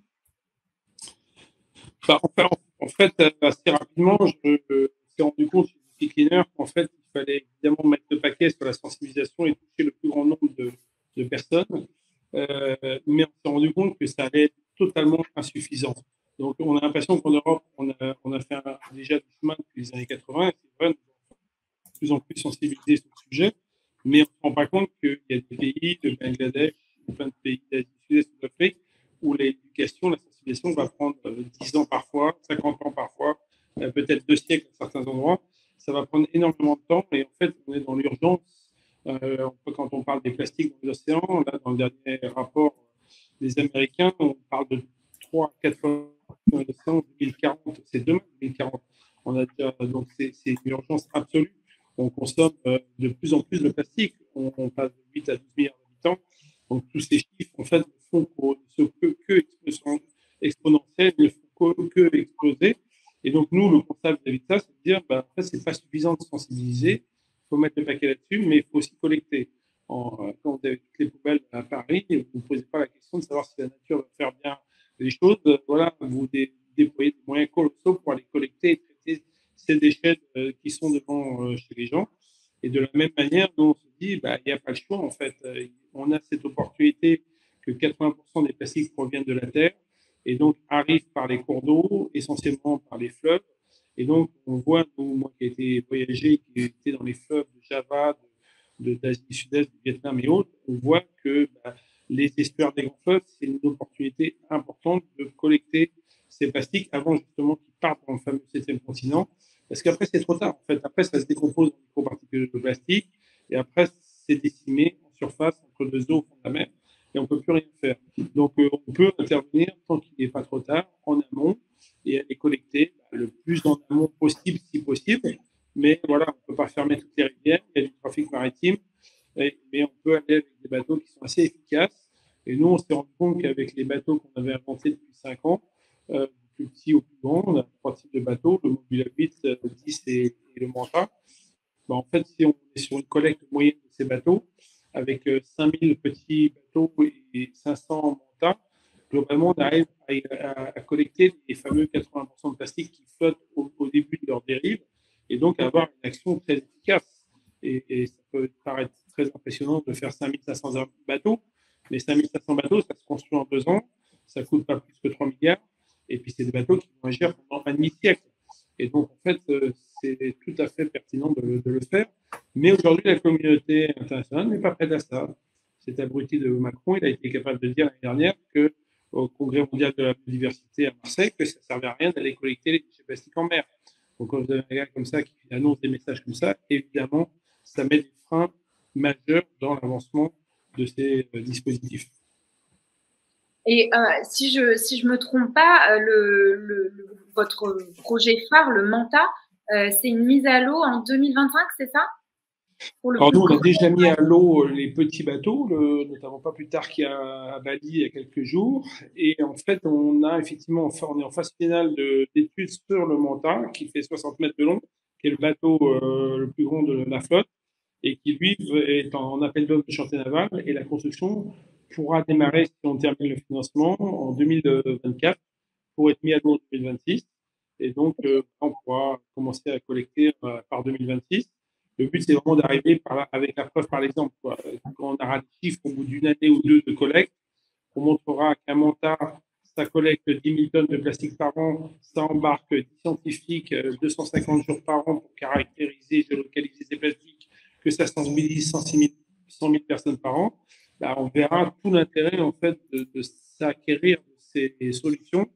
En fait, assez rapidement, je me suis rendu compte chez The Sea Cleaners qu'en fait, il fallait évidemment mettre le paquet sur la sensibilisation et toucher le plus grand nombre de personnes. Mais on s'est rendu compte que ça allait être totalement insuffisant. Donc, on a l'impression qu'en Europe, on a fait déjà du chemin depuis les années 80. C'est vrai, on est de plus en plus sensibilisés sur le sujet, mais on ne se rend pas compte qu'il y a des pays, de Bangladesh, plein de pays d'Asie du Sud-Est de l'Afrique, où l'éducation, la sensibilisation va prendre 10 ans parfois, 50 ans parfois, peut-être 2 siècles à certains endroits. Ça va prendre énormément de temps et en fait, on est dans l'urgence. Quand on parle des plastiques dans les océans, là, dans le dernier rapport des Américains, on parle de 3 à 4 fois dans l'océan en 2040. C'est demain 2040. Donc, c'est une urgence absolue. On consomme de plus en plus de plastique. On passe de 8 à 12 milliards d'habitants. Donc, tous ces chiffres, en fait, ne font que exponentiels, ne font que exploser. Et donc, nous, le constat vis-à-vis de ça, c'est de dire, en fait, ce n'est pas suffisant de sensibiliser. Il faut mettre le paquet là-dessus, mais il faut aussi collecter. Quand vous avez toutes les poubelles à Paris, vous ne posez pas la question de savoir si la nature va faire bien les choses. Voilà, vous déployez des moyens colossaux pour aller collecter et traiter ces déchets qui sont devant chez les gens. Et de la même manière, nous, on se dit, il n'y a pas le choix, en fait. On a cette opportunité que 80% des plastiques proviennent de la Terre et donc arrivent par les cours d'eau, essentiellement par les fleuves. Et donc, on voit, moi qui ai été voyagé, qui était dans les fleuves de Java, d'Asie du Sud-Est, du Vietnam et autres, on voit que les estuaires des grands fleuves, c'est une opportunité importante de collecter ces plastiques avant justement qu'ils partent dans le fameux 7e continent. Parce qu'après, c'est trop tard. En fait, après, ça se décompose en microparticules de plastique et après, c'est décimé en surface entre 2 eaux au fond de la mer et on ne peut plus rien faire. Donc, on peut intervenir tant qu'il n'est pas trop tard, en amont, et aller collecter le plus en amont possible, si possible. Mais voilà, on ne peut pas fermer toutes les rivières, il y a du trafic maritime, mais on peut aller avec des bateaux qui sont assez efficaces. Et nous, on s'est rendu compte qu'avec les bateaux qu'on avait inventés depuis 5 ans, du plus petit au plus grand, on a trois types de bateaux, le Mobula 8, le 10 et le Manta. Ben, en fait, si on est sur une collecte moyenne de ces bateaux, avec 5000 petits bateaux et 500 Manta, globalement, on arrive à collecter les fameux 80% de plastique qui flottent au début de leur dérive, et donc avoir une action très efficace. Et ça peut paraître très impressionnant de faire 5500 bateaux, mais 5500 bateaux, ça se construit en 2 ans, ça ne coûte pas plus que 3 milliards, et puis c'est des bateaux qui vont agir pendant un demi-siècle. Et donc, en fait, c'est tout à fait pertinent de le faire. Mais aujourd'hui, la communauté internationale n'est pas prête à ça. Cet abruti de Macron, il a été capable de dire l'année dernière qu'au Congrès mondial de la biodiversité à Marseille, que ça ne servait à rien d'aller collecter les déchets plastiques en mer. Donc, quand vous avez un gars comme ça qui annonce des messages comme ça, évidemment, ça met des freins majeurs dans l'avancement de ces dispositifs. Et si je me trompe pas, votre projet phare, le Manta, c'est une mise à l'eau en 2025, c'est ça? Alors nous, on a déjà mis à l'eau les petits bateaux, notamment pas plus tard qu'à Bali il y a quelques jours. Et en fait, on est en phase finale d'études sur le Manta, qui fait 60 mètres de long, qui est le bateau le plus grand de la flotte, et qui, lui, est en appel d'offres de chantier naval. Et la construction pourra démarrer, si on termine le financement, en 2024, pour être mis à l'eau en 2026. Et donc, on pourra commencer à collecter par 2026. Le but, c'est vraiment d'arriver avec la preuve par l'exemple. Quand on aura des chiffres au bout d'une année ou deux de collecte, on montrera qu'un Manta, ça collecte 10 000 tonnes de plastique par an, ça embarque 10 scientifiques 250 jours par an pour caractériser, géolocaliser ces plastiques, que ça sensibilise 100 000 personnes par an. Là, on verra tout l'intérêt en fait de s'acquérir ces solutions.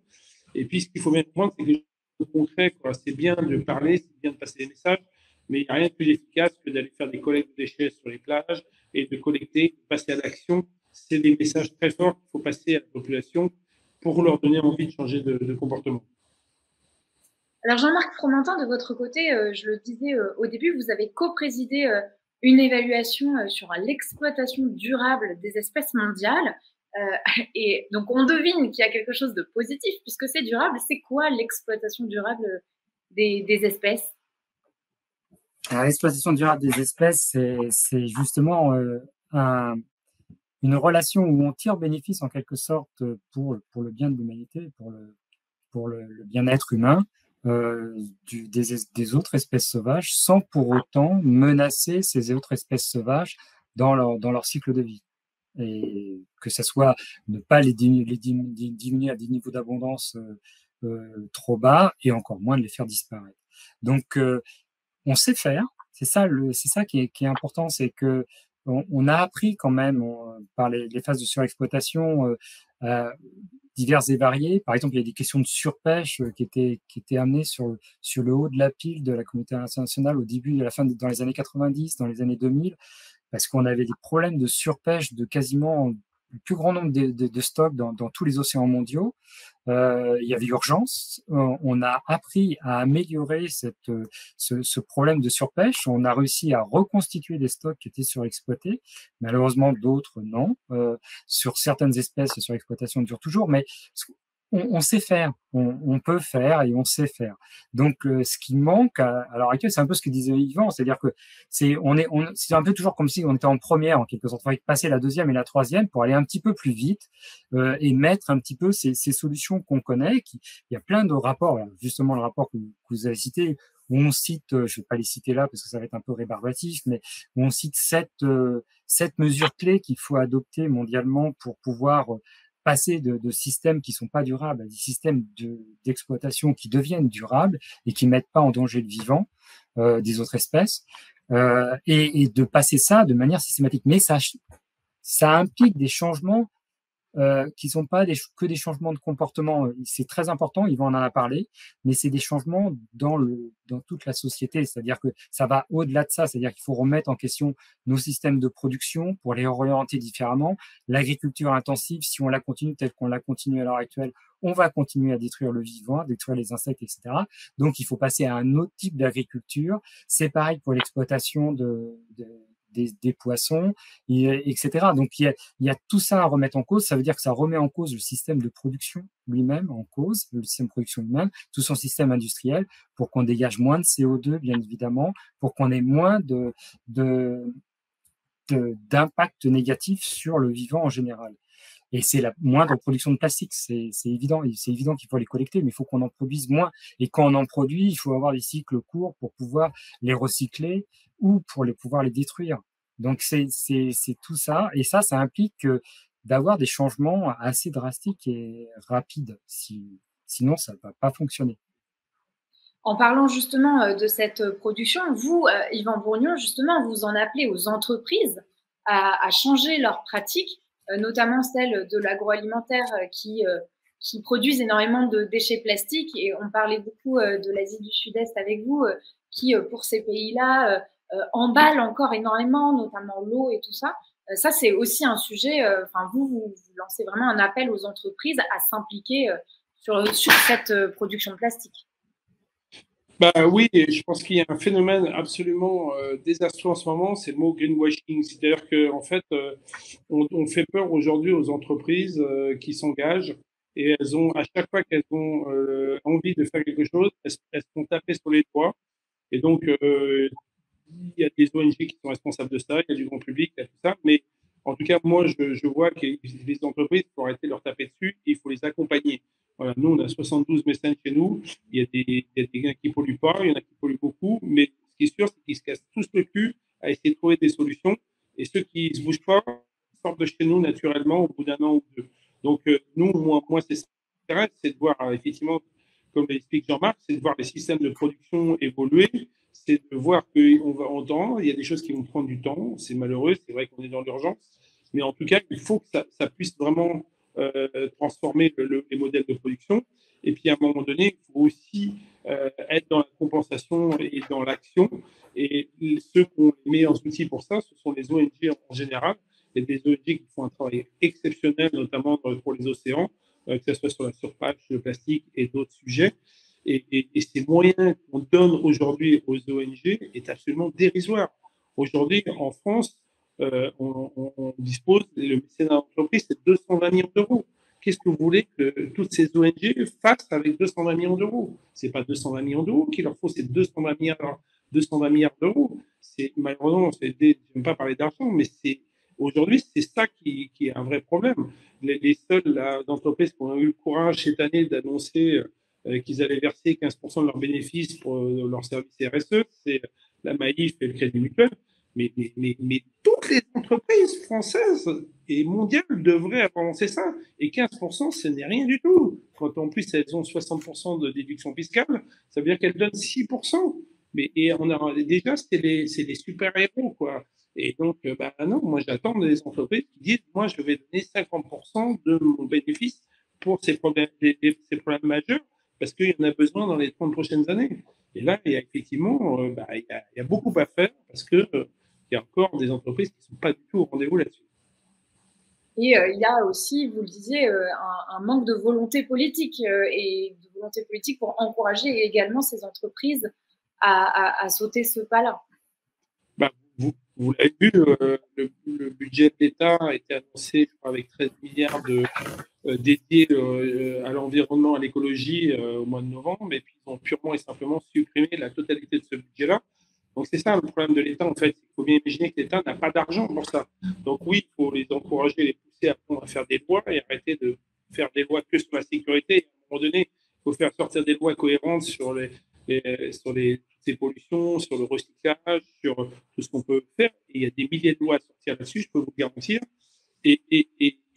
Et puis, ce qu'il faut bien comprendre, c'est que le concret, c'est bien de parler, c'est bien de passer des messages, mais il n'y a rien de plus efficace que d'aller faire des collectes de déchets sur les plages et de collecter, passer à l'action. C'est des messages très forts qu'il faut passer à la population pour leur donner envie de changer de comportement. Alors Jean-Marc Fromentin, de votre côté, je le disais au début, vous avez co-présidé une évaluation sur l'exploitation durable des espèces mondiales. Et donc on devine qu'il y a quelque chose de positif puisque c'est durable. C'est quoi l'exploitation durable des espèces? L'exploitation durable des espèces, c'est justement une relation où on tire bénéfice en quelque sorte pour le bien de l'humanité, pour le bien-être humain des autres espèces sauvages, sans pour autant menacer ces autres espèces sauvages dans leur cycle de vie. Et que ça soit ne pas les diminuer à des niveaux d'abondance trop bas et encore moins de les faire disparaître. Donc on sait faire, c'est ça qui est important, c'est que on a appris quand même par les phases de surexploitation diverses et variées. Par exemple, il y a des questions de surpêche qui étaient amenées sur le haut de la pile de la communauté internationale au début, à la fin, dans les années 90, dans les années 2000, parce qu'on avait des problèmes de surpêche de quasiment le plus grand nombre de stocks dans tous les océans mondiaux. Il y avait urgence. On a appris à améliorer ce problème de surpêche. On a réussi à reconstituer des stocks qui étaient surexploités. Malheureusement, d'autres non. Sur certaines espèces, la surexploitation dure toujours, mais on sait faire, on peut faire et on sait faire. Donc, ce qui manque à l'heure actuelle, c'est un peu ce que disait Yvan, c'est-à-dire que c'est un peu toujours comme si on était en première en quelque sorte. Il faudrait passer la deuxième et la troisième pour aller un petit peu plus vite et mettre un petit peu ces solutions qu'on connaît. Il y a plein de rapports, justement le rapport que vous avez cité, où on cite, je vais pas les citer là parce que ça va être un peu rébarbatif, mais où on cite 7 mesures clés qu'il faut adopter mondialement pour pouvoir passer de systèmes qui sont pas durables à des systèmes d'exploitation qui deviennent durables et qui mettent pas en danger le vivant des autres espèces et de passer ça de manière systématique. Mais ça implique des changements qui sont pas que des changements de comportement. C'est très important, Yvan en a parlé, mais c'est des changements dans toute la société. C'est-à-dire que ça va au-delà de ça. C'est-à-dire qu'il faut remettre en question nos systèmes de production pour les orienter différemment. L'agriculture intensive, si on la continue telle qu'on la continue à l'heure actuelle, on va continuer à détruire le vivant, à détruire les insectes, etc. Donc, il faut passer à un autre type d'agriculture. C'est pareil pour l'exploitation des poissons, etc. Donc, il y a tout ça à remettre en cause. Ça veut dire que ça remet en cause le système de production lui-même en cause, le système de production lui-même, tout son système industriel, pour qu'on dégage moins de CO2, bien évidemment, pour qu'on ait moins d'impact négatif sur le vivant en général. Et c'est la moindre production de plastique, c'est évident. C'est évident qu'il faut les collecter, mais il faut qu'on en produise moins. Et quand on en produit, il faut avoir des cycles courts pour pouvoir les recycler ou pour pouvoir les détruire. Donc c'est tout ça. Et ça implique d'avoir des changements assez drastiques et rapides. Sinon, ça ne va pas fonctionner. En parlant justement de cette production, vous, Yvan Bourgnon, justement, vous en appelez aux entreprises à changer leurs pratiques, notamment celles de l'agroalimentaire qui produisent énormément de déchets plastiques. Et on parlait beaucoup de l'Asie du Sud-Est avec vous, qui, pour ces pays-là, emballent encore énormément, notamment l'eau et tout ça. Ça, c'est aussi un sujet, vous lancez vraiment un appel aux entreprises à s'impliquer sur cette production plastique. Oui, et je pense qu'il y a un phénomène absolument désastreux en ce moment, c'est le mot greenwashing. C'est-à-dire qu'en fait, on fait peur aujourd'hui aux entreprises qui s'engagent et elles ont, à chaque fois qu'elles ont envie de faire quelque chose, elles sont tapées sur les doigts. Et donc, il y a des ONG qui sont responsables de ça, il y a du grand public, il y a tout ça. Mais en tout cas, moi, je vois que les entreprises, il faut arrêter de leur taper dessus et il faut les accompagner. Voilà, nous, on a 72 mécènes chez nous. Il y a des gars qui ne polluent pas, il y en a qui polluent beaucoup. Mais ce qui est sûr, c'est qu'ils se cassent tous le cul à essayer de trouver des solutions. Et ceux qui ne se bougent pas sortent de chez nous naturellement au bout d'un an ou deux. Donc, moi c'est ça, c'est de voir, effectivement, comme l'explique Jean-Marc, c'est de voir les systèmes de production évoluer. C'est de voir qu'on va entendre, il y a des choses qui vont prendre du temps. C'est malheureux, c'est vrai qu'on est dans l'urgence. Mais en tout cas, il faut que ça puisse vraiment transformer les modèles de production. Et puis, à un moment donné, il faut aussi être dans la compensation et dans l'action. Et ceux qui ont les meilleurs outils pour ça, ce sont les ONG en général. Il y a des ONG qui font un travail exceptionnel, notamment pour les océans, que ce soit sur la surface, le plastique et d'autres sujets. Et ces moyens qu'on donne aujourd'hui aux ONG est absolument dérisoire. Aujourd'hui, en France, on dispose, le mécénat d'entreprise, c'est 220 millions d'euros. Qu'est-ce que vous voulez que toutes ces ONG fassent avec 220 millions d'euros? Ce n'est pas 220 millions d'euros qu'il leur faut, c'est 220 milliards d'euros. Malheureusement, je n'aime pas parler d'argent, mais aujourd'hui, c'est ça qui est un vrai problème. Les seules entreprises qui ont eu le courage cette année d'annoncer qu'ils allaient verser 15% de leurs bénéfices pour leur service RSE, c'est la Maïf et le Crédit Mutuel. Mais toutes les entreprises françaises et mondiales devraient avancer ça. Et 15%, ce n'est rien du tout. Quand en plus elles ont 60% de déduction fiscale, ça veut dire qu'elles donnent 6%. Et on a déjà, c'est les super-héros, quoi. Et donc, non, moi j'attends des entreprises qui disent, moi je vais donner 50% de mon bénéfice pour ces problèmes majeurs, parce qu'il y en a besoin dans les 30 prochaines années. Et là, il y a effectivement, il y a beaucoup à faire, parce que il y a encore des entreprises qui ne sont pas du tout au rendez-vous là-dessus. Et il y a aussi, vous le disiez, un manque de volonté politique pour encourager également ces entreprises à sauter ce pas-là. Vous l'avez vu, le budget de l'État a été annoncé, je crois, avec 13 milliards dédiés à l'environnement, à l'écologie au mois de novembre, et puis ils ont purement et simplement supprimé la totalité de ce budget-là. Donc c'est ça le problème de l'État, en fait. Il faut bien imaginer que l'État n'a pas d'argent pour ça. Donc oui, il faut les encourager, les pousser à faire des lois et arrêter de faire des lois que sur la sécurité. À un moment donné, il faut faire sortir des lois cohérentes sur ces pollutions, sur le recyclage, sur tout ce qu'on peut faire. Et il y a des milliers de lois à sortir là-dessus, je peux vous garantir. Et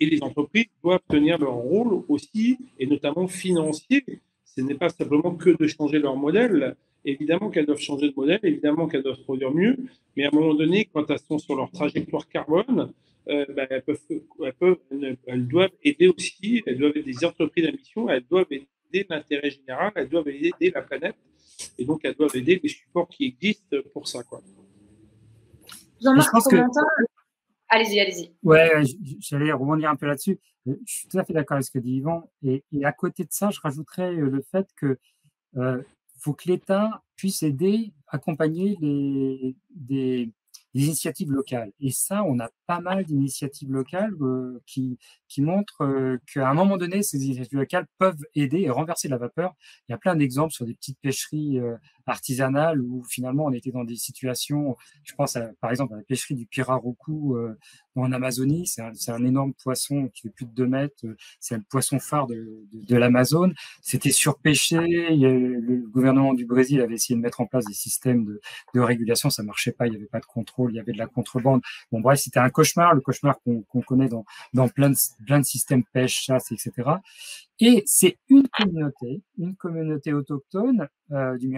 les entreprises doivent tenir leur rôle aussi, et notamment financier. Ce n'est pas simplement que de changer leur modèle. Évidemment qu'elles doivent changer de modèle, évidemment qu'elles doivent produire mieux, mais à un moment donné, quand elles sont sur leur trajectoire carbone, elles doivent aider aussi, elles doivent aider des entreprises à mission, elles doivent aider l'intérêt général, elles doivent aider la planète, et donc elles doivent aider les supports qui existent pour ça, quoi. Jean-Marc, allez-y. Ouais, j'allais rebondir un peu là-dessus. Je suis tout à fait d'accord avec ce que dit Yvan. Et à côté de ça, je rajouterais le fait que faut que l'État puisse aider, accompagner des initiatives locales. Et ça, on a pas mal d'initiatives locales qui montrent qu'à un moment donné, ces initiatives locales peuvent aider et renverser la vapeur. Il y a plein d'exemples sur des petites pêcheries artisanales où finalement on était dans des situations, je pense par exemple à la pêcherie du Pirarucu en Amazonie, c'est un énorme poisson qui fait plus de 2 mètres, c'est le poisson phare de l'Amazone. C'était surpêché, le gouvernement du Brésil avait essayé de mettre en place des systèmes de régulation, ça marchait pas, il n'y avait pas de contrôle, il y avait de la contrebande. Bon bref, c'était un cauchemar, le cauchemar qu'on connaît dans plein de systèmes pêche, chasse, etc. Et c'est une communauté autochtone du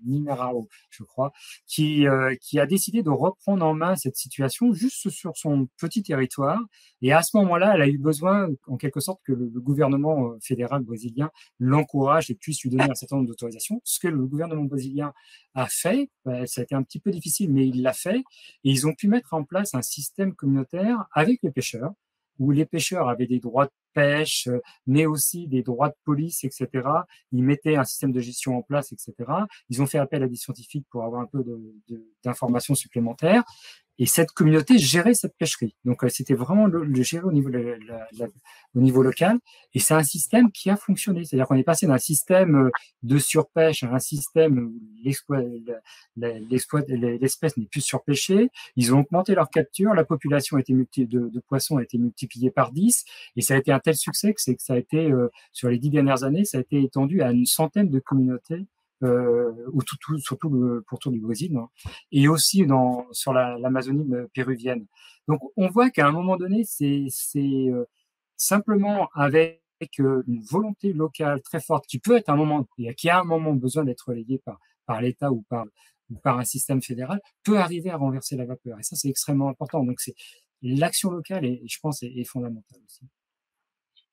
Minérao, je crois, qui a décidé de reprendre en main cette situation juste sur son petit territoire. Et à ce moment-là, elle a eu besoin, en quelque sorte, que le gouvernement fédéral brésilien l'encourage et puisse lui donner un certain nombre d'autorisations. Ce que le gouvernement brésilien a fait, ça a été un petit peu difficile, mais il l'a fait. Et ils ont pu mettre en place un système communautaire avec les pêcheurs, où les pêcheurs avaient des droits de pêche, mais aussi des droits de police, etc. Ils mettaient un système de gestion en place, etc. Ils ont fait appel à des scientifiques pour avoir un peu d'informations supplémentaires. Et cette communauté gérait cette pêcherie. Donc, c'était vraiment le gérer au niveau local. Et c'est un système qui a fonctionné. C'est-à-dire qu'on est passé d'un système de surpêche à un système où l'espèce n'est plus surpêchée. Ils ont augmenté leur capture. La population de poissons a été multipliée par 10. Et ça a été un tel succès que ça a été, sur les 10 dernières années, ça a été étendu à une centaine de communautés surtout pourtour du Brésil, hein, et aussi sur l'Amazonie péruvienne. Donc, on voit qu'à un moment donné, c'est simplement avec une volonté locale très forte qui peut être qui a un moment besoin d'être relayée par l'État ou par un système fédéral, peut arriver à renverser la vapeur. Et ça, c'est extrêmement important. Donc, l'action locale, je pense, est fondamentale aussi.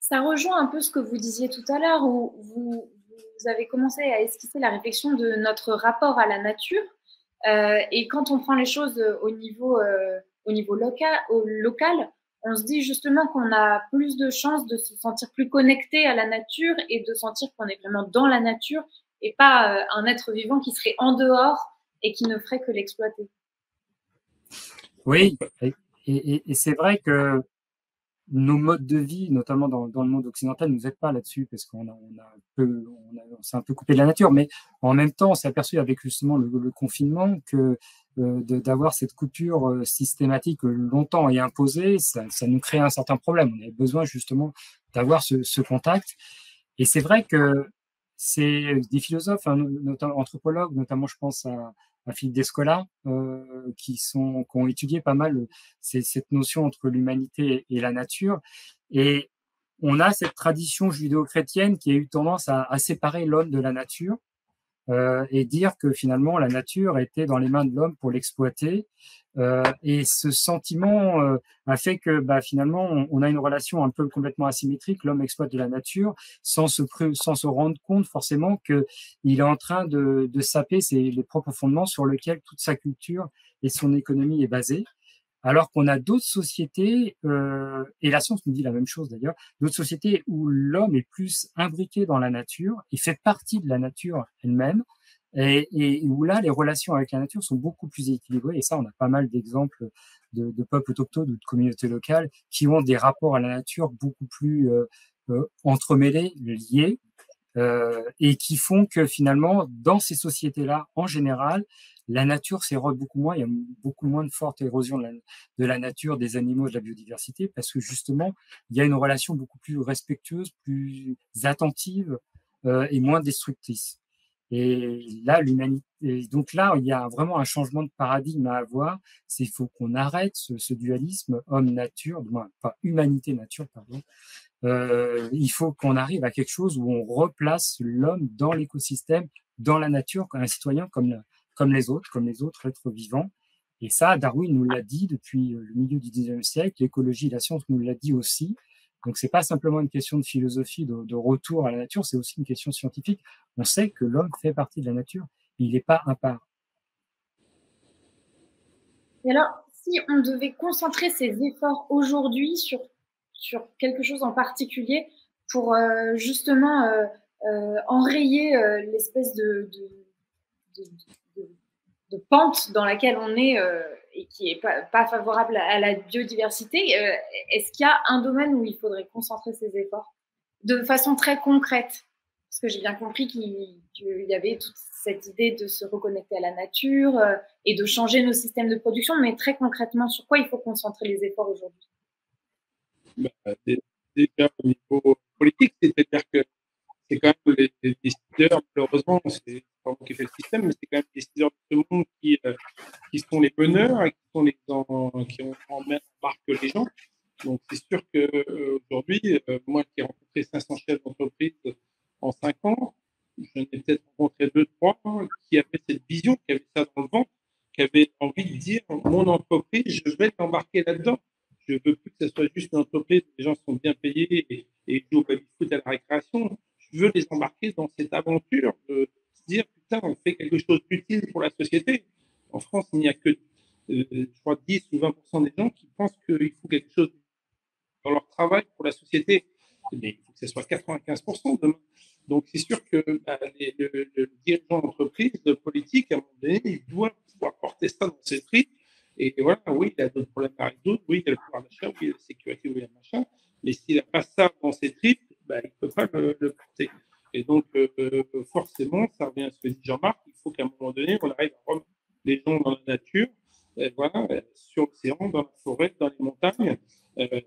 Ça rejoint un peu ce que vous disiez tout à l'heure, où vous avez commencé à esquisser la réflexion de notre rapport à la nature. Et quand on prend les choses au niveau local, on se dit justement qu'on a plus de chances de se sentir plus connecté à la nature et de sentir qu'on est vraiment dans la nature et pas un être vivant qui serait en dehors et qui ne ferait que l'exploiter. Oui, et c'est vrai que nos modes de vie, notamment dans le monde occidental, ne nous aident pas là-dessus parce qu'on s'est un peu coupé de la nature. Mais en même temps, on s'est aperçu avec justement le confinement que d'avoir cette coupure systématique longtemps et imposée, ça nous crée un certain problème. On avait besoin justement d'avoir ce contact. Et c'est vrai que c'est des philosophes, anthropologues, notamment je pense à Philippe Descola, qui ont étudié pas mal cette notion entre l'humanité et la nature. Et on a cette tradition judéo-chrétienne qui a eu tendance à séparer l'homme de la nature et dire que finalement la nature était dans les mains de l'homme pour l'exploiter. Et ce sentiment a fait que finalement on a une relation un peu complètement asymétrique. L'homme exploite de la nature sans se rendre compte forcément que il est en train de saper les propres fondements sur lesquels toute sa culture et son économie est basée. Alors qu'on a d'autres sociétés, et la science nous dit la même chose d'ailleurs, d'autres sociétés où l'homme est plus imbriqué dans la nature, il fait partie de la nature elle-même, et où là, les relations avec la nature sont beaucoup plus équilibrées. Et ça, on a pas mal d'exemples de peuples autochtones ou de communautés locales qui ont des rapports à la nature beaucoup plus entremêlés, liés, et qui font que finalement, dans ces sociétés-là, en général, la nature s'érode beaucoup moins, il y a beaucoup moins de forte érosion de la nature, des animaux, de la biodiversité, parce que justement, il y a une relation beaucoup plus respectueuse, plus attentive et moins destructrice. Et là, donc là, il y a vraiment un changement de paradigme à avoir. Il faut qu'on arrête ce dualisme homme-nature, pas humanité-nature, pardon. Il faut qu'on arrive à quelque chose où on replace l'homme dans l'écosystème, dans la nature, comme un citoyen comme les autres êtres vivants. Et ça, Darwin nous l'a dit depuis le milieu du 19e siècle, l'écologie et la science nous l'a dit aussi. Donc, c'est pas simplement une question de philosophie, de retour à la nature, c'est aussi une question scientifique. On sait que l'homme fait partie de la nature, il n'est pas à part. Et alors, si on devait concentrer ses efforts aujourd'hui sur quelque chose en particulier pour justement enrayer l'espèce de pente dans laquelle on est et qui n'est pas favorable à la biodiversité, est-ce qu'il y a un domaine où il faudrait concentrer ses efforts de façon très concrète? Parce que j'ai bien compris qu'il y avait toute cette idée de se reconnecter à la nature et de changer nos systèmes de production, mais très concrètement, sur quoi il faut concentrer les efforts aujourd'hui? Déjà au niveau politique, c'est-à-dire que c'est quand même les décideurs, malheureusement, c'est pas moi qui fait le système, mais c'est quand même les décideurs de ce monde qui sont les meneurs et qui sont qui embarquent les gens. Donc c'est sûr qu'aujourd'hui, moi qui ai rencontré 500 chefs d'entreprise en 5 ans, j'en ai peut-être rencontré 2-3 qui avaient cette vision, qui avaient ça dans le ventre, qui avaient envie de dire mon entreprise, je vais t'embarquer là-dedans. Je veux plus que ce soit juste une entreprise où les gens sont bien payés et jouent au baby-foot à la récréation. Je veux les embarquer dans cette aventure de se dire putain, on fait quelque chose d'utile pour la société. En France, il n'y a que je crois 10 ou 20% des gens qui pensent qu'il faut quelque chose dans leur travail pour la société. Mais il faut que ce soit 95% demain. Donc, c'est sûr que le dirigeant d'entreprise, de politique, à un moment donné, il doit pouvoir porter ça dans ses tripes. Et voilà, oui, il a d'autres problèmes avec d'autres, oui, il a le pouvoir d'achat, oui, il a la sécurité, oui, il a le machin. Mais s'il n'a pas ça dans ses tripes, il ne peut pas le porter. Et donc, forcément, ça revient à ce que dit Jean-Marc, il faut qu'à un moment donné, on arrive à remettre les gens dans la nature, voilà, sur l'océan, dans la forêt, dans les montagnes,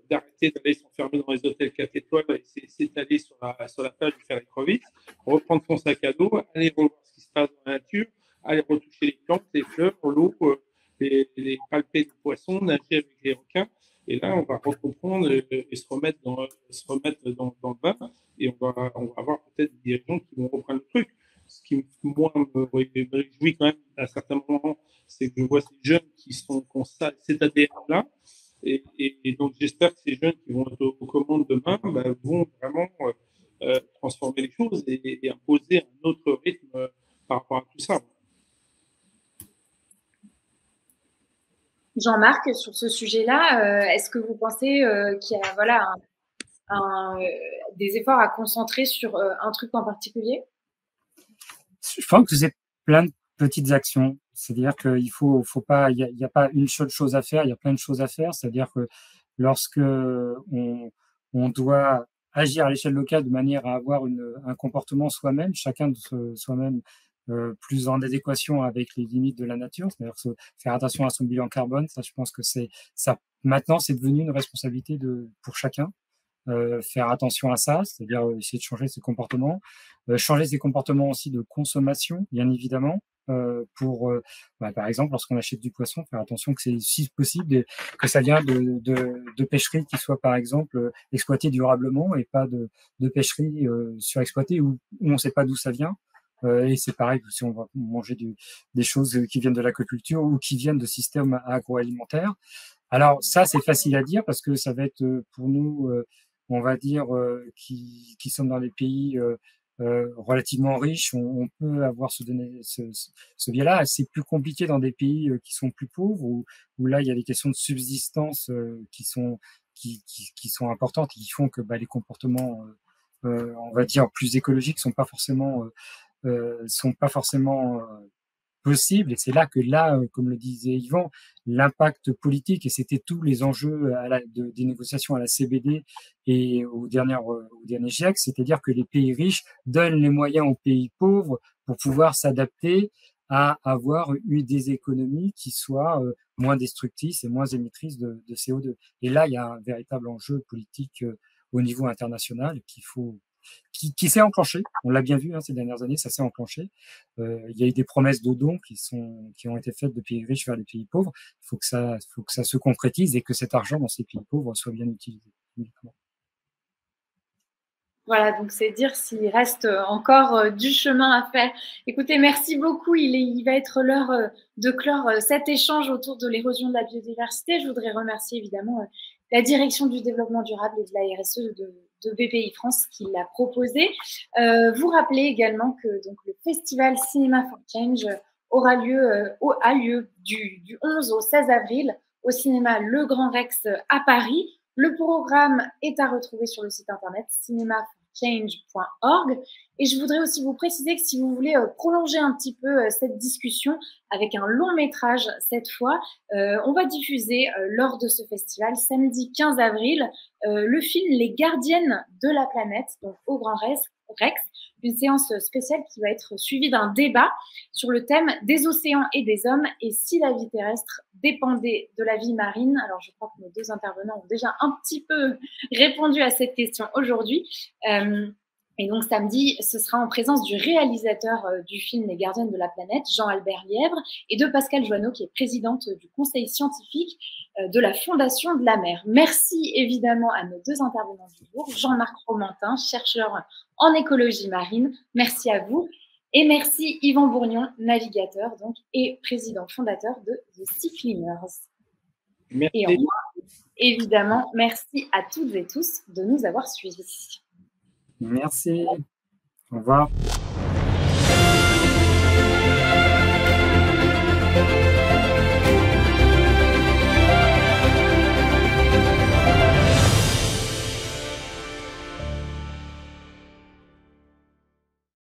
d'arrêter d'aller s'enfermer dans les hôtels 4 étoiles et s'étaler sur la plage et faire les crevisses, reprendre son sac à dos, aller revoir ce qui se passe dans la nature, aller retoucher les plantes, les fleurs, l'eau, les palper les poissons, nager avec les requins. Et là, on va recomprendre et se remettre dans le bain. Et on va avoir peut-être des dirigeants qui vont reprendre le truc. Ce qui, moi, me réjouit quand même à certains moments, c'est que je vois ces jeunes qui ont cet ADN-là. Et donc, j'espère que ces jeunes qui vont être aux commandes demain vont vraiment transformer les choses et imposer un autre rythme par rapport à tout ça. Jean-Marc, sur ce sujet-là, est-ce que vous pensez qu'il y a voilà, des efforts à concentrer sur un truc en particulier? Je pense que c'est plein de petites actions. C'est-à-dire qu'il faut pas, il y a pas une seule chose à faire, il y a plein de choses à faire. C'est-à-dire que lorsque on doit agir à l'échelle locale de manière à avoir un comportement soi-même, chacun de soi-même plus en adéquation avec les limites de la nature, c'est-à-dire faire attention à son bilan carbone. Ça, je pense que c'est ça. Maintenant, c'est devenu une responsabilité pour chacun. Faire attention à ça, c'est-à-dire essayer de changer ses comportements, changer ses comportements aussi de consommation, bien évidemment. Par exemple, lorsqu'on achète du poisson, faire attention que c'est si possible que ça vient de pêcheries qui soient par exemple exploitées durablement et pas de pêcheries surexploitées où on ne sait pas d'où ça vient. Et c'est pareil si on va manger des choses qui viennent de l'aquaculture ou qui viennent de systèmes agroalimentaires. Alors ça, c'est facile à dire parce que ça va être pour nous, on va dire, qui sommes dans des pays relativement riches, on peut avoir ce biais-là. C'est plus compliqué dans des pays qui sont plus pauvres où là il y a des questions de subsistance qui sont importantes et qui font que les comportements, on va dire plus écologiques sont pas forcément possible. Et c'est là que comme le disait Yvan, l'impact politique, et c'était tous les enjeux des négociations à la CBD et au dernier GIEC, c'est-à-dire que les pays riches donnent les moyens aux pays pauvres pour pouvoir s'adapter à avoir des économies qui soient moins destructrices et moins émettrices de CO2. Et là, il y a un véritable enjeu politique au niveau international qui s'est enclenché. On l'a bien vu ces dernières années, ça s'est enclenché. Il y a eu des promesses de dons qui ont été faites de pays riches vers les pays pauvres. Il faut que ça se concrétise et que cet argent dans ces pays pauvres soit bien utilisé. Voilà, donc c'est dire s'il reste encore du chemin à faire. Écoutez, merci beaucoup. Il va être l'heure de clore cet échange autour de l'érosion de la biodiversité. Je voudrais remercier évidemment la direction du développement durable et de la RSE de BPI France qui l'a proposé. Vous rappelez également que donc, le festival Cinéma for Change a lieu du 11 au 16 avril au cinéma Le Grand Rex à Paris. Le programme est à retrouver sur le site internet cinéma change.org. Et je voudrais aussi vous préciser que si vous voulez prolonger un petit peu cette discussion avec un long métrage cette fois, on va diffuser lors de ce festival, samedi 15 avril, le film Les Gardiennes de la planète, donc au Grand Rex, une séance spéciale qui va être suivie d'un débat sur le thème des océans et des hommes et si la vie terrestre dépendait de la vie marine. Alors, je crois que nos deux intervenants ont déjà un petit peu répondu à cette question aujourd'hui. Et donc, samedi, ce sera en présence du réalisateur du film Les Gardiennes de la planète, Jean-Albert Lièvre, et de Pascale Joanneau, qui est présidente du conseil scientifique de la Fondation de la mer. Merci évidemment à nos deux intervenants du jour, Jean-Marc Romantin, chercheur en écologie marine. Merci à vous. Et merci Yvan Bourgnon, navigateur donc, et président fondateur de The Sea Cleaners. Merci. Et enfin, évidemment, merci à toutes et tous de nous avoir suivis. Merci. Au revoir.